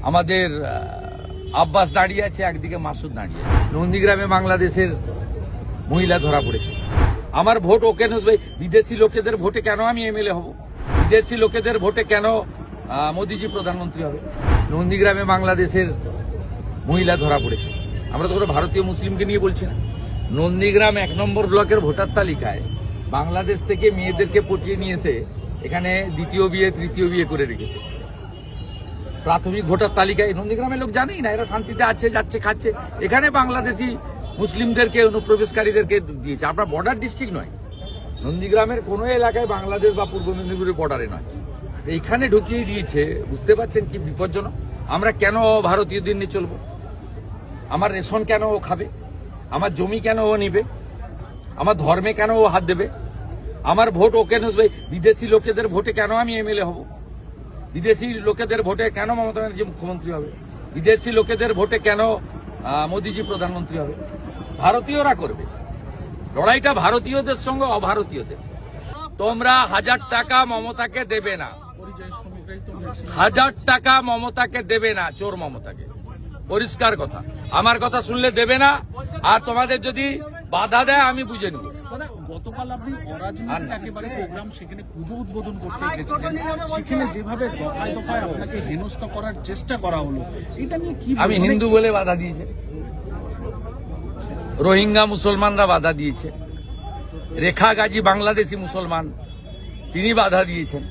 আমাদের আব্বাস দাঁড়িয়ে আছে, একদিকে মাসুদ দাঁড়িয়ে আছে। নন্দীগ্রামে বাংলাদেশের মহিলা ধরা পড়েছে। আমার ভোট ওকে নেবে। বিদেশি লোকেদের ভোটে কেন আমি এমএলএ হব? বিদেশি লোকেদের ভোটে কেন মোদিজি প্রধানমন্ত্রী হবে? নন্দীগ্রামে বাংলাদেশের মহিলা ধরা পড়েছে। আমরা তো কোনো ভারতীয় মুসলিমকে নিয়ে বলছি না। নন্দীগ্রাম 1 নম্বর ব্লকের ভোটার তালিকায় বাংলাদেশ থেকে মেয়েদেরকে পটিয়ে নিয়েছে, এখানে দ্বিতীয় বিয়ে তৃতীয় বিয়ে করে রেখেছে। প্রাথমিক ভোটার তালিকায় নন্দীগ্রামের লোক জানেই না, এরা শান্তিতে আছে, যাচ্ছে, খাচ্ছে। এখানে বাংলাদেশি মুসলিমদেরকে, অনুপ্রবেশকারীদেরকে দিয়েছে। আপনার বর্ডার ডিস্ট্রিক্ট নয়, নন্দীগ্রামের কোনো এলাকায় বাংলাদেশ বা পূর্ব মেদিনীপুরের বর্ডারে নয়, এইখানে ঢুকিয়ে দিয়েছে। বুঝতে পারছেন কি বিপজ্জনক? আমরা কেন ভারতীয়দের নিয়ে চলবো? আমার রেশন কেন ও খাবে? আমার জমি কেন ও নিবে? আমার ধর্মে কেন ও হাত দেবে? আমার ভোট ওকে নেবে। বিদেশি লোকেদের ভোটে কেন আমি এমএলএ হব? বিদেশি লোকেদের ভোটে কেন মমতা ব্যানার্জি মুখ্যমন্ত্রী হবে? বিদেশি লোকেদের ভোটে কেন মোদিজি প্রধানমন্ত্রী হবে? ভারতীয়রা করবে লড়াইটা, ভারতীয়দের সঙ্গে অভারতীয়দের। তোমরা 1000 টাকা মমতাকে দেবে না, 1000 টাকা মমতাকে দেবে না, চোর মমতাকে। পরিষ্কার কথা, আমার কথা শুনলে দেবে না। আর তোমাদের যদি বাধা দেয় আমি বুঝে নেব। গতকাল আপনি অরাজনৈতিক একেবারে প্রোগ্রাম, সেখানে পুজো উদ্বোধন করতে গেছিলেন, সেখানে যেভাবে দফায় দফায় আপনাকে হেনস্থা করার চেষ্টা করা হলো, এটা নিয়ে কি? আমি হিন্দু বলে বাধা দিয়েছে, রোহিঙ্গা মুসলমানরা বাধা দিয়েছে, রেখা গাজী বাংলাদেশি মুসলমান তিনি বাধা দিয়েছেন।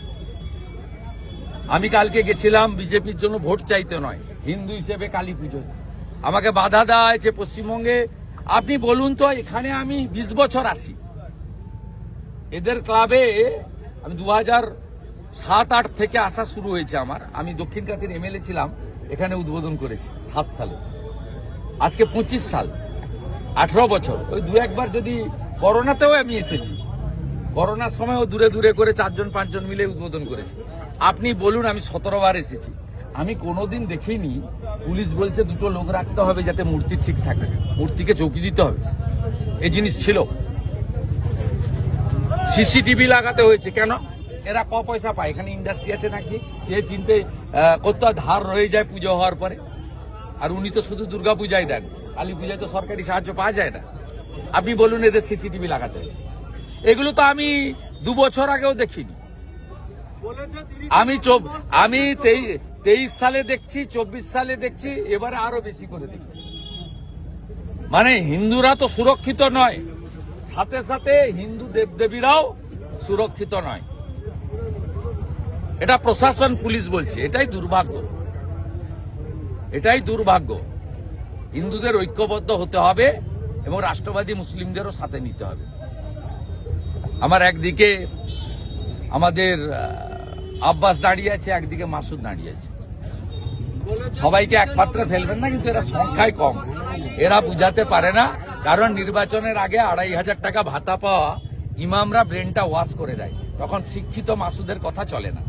আমি কালকে গেছিলাম বিজেপির জন্য ভোট চাইতে নয়, হিন্দু হিসেবে কালী পুজোয়। আমাকে বাধা দেওয়া হয়েছে পশ্চিমবঙ্গে। আপনি বলুন তো, এখানে আমি 20 বছর আসি, এদের ক্লাবে আমি 2007-8 থেকে আসা শুরু হয়েছে আমার। আমি দক্ষিণ কাতির এমএলএ ছিলাম, এখানে উদ্বোধন করেছি 7 সালে। আজকে 25 সাল, 18 বছর। ওই 2-1 যদি করোনাতেও আমি এসেছি, করোনার সময়ও দূরে দূরে করে 4-5 জন মিলে উদ্বোধন করেছি। আপনি বলুন, আমি 17 বার এসেছি, আমি কোনোদিন দেখিনি পুলিশ বলছে 2টো লোক রাখতে হবে যাতে মূর্তি ঠিক থাকে, মূর্তিকে চৌকি দিতে হবে। এই জিনিস ছিল। সিসিটিভি লাগাতে হয়েছে কেন? এরা পয়সা পায়, এখানে ইন্ডাস্ট্রি আছে নাকি সে চিনতে কত ধার রয়ে যায় পুজো হওয়ার পরে। আর উনি তো শুধু দুর্গা পূজায় দেন, কালী পূজায় তো সরকারি সাহায্য পাওয়া যায় না। আপনি বলুন এদের সিসিটিভি লাগাতে হয়েছে। এগুলো তো আমি 2 বছর আগেও দেখিনি। আমি 23 সালে দেখছি, 24 সালে দেখছি, এবারে আরো বেশি করে দেখছি। মানে হিন্দুরা তো সুরক্ষিত নয়, সাথে সাথে হিন্দু দেবদেবীরাও সুরক্ষিত নয়। এটা প্রশাসন, পুলিশ বলছে। এটাই দুর্ভাগ্য, এটাই দুর্ভাগ্য। হিন্দুদের ঐক্যবদ্ধ হতে হবে এবং রাষ্ট্রবাদী মুসলিমদেরও সাথে নিতে হবে। আমার একদিকে আমাদের আব্বাস দাঁড়িয়ে আছে, একদিকে মাসুদ দাঁড়িয়ে আছে। সবাইকে এক পাত্রে ফেলবেন না, কিন্তু এরা সংখ্যায় কম, এরা বুঝাতে পারে না। কারণ নির্বাচনের আগে 2500 টাকা ভাতা পাওয়া ইমামরা ব্রেনটা ওয়াশ করে দেয়, তখন শিক্ষিত মাসুদের কথা চলে না।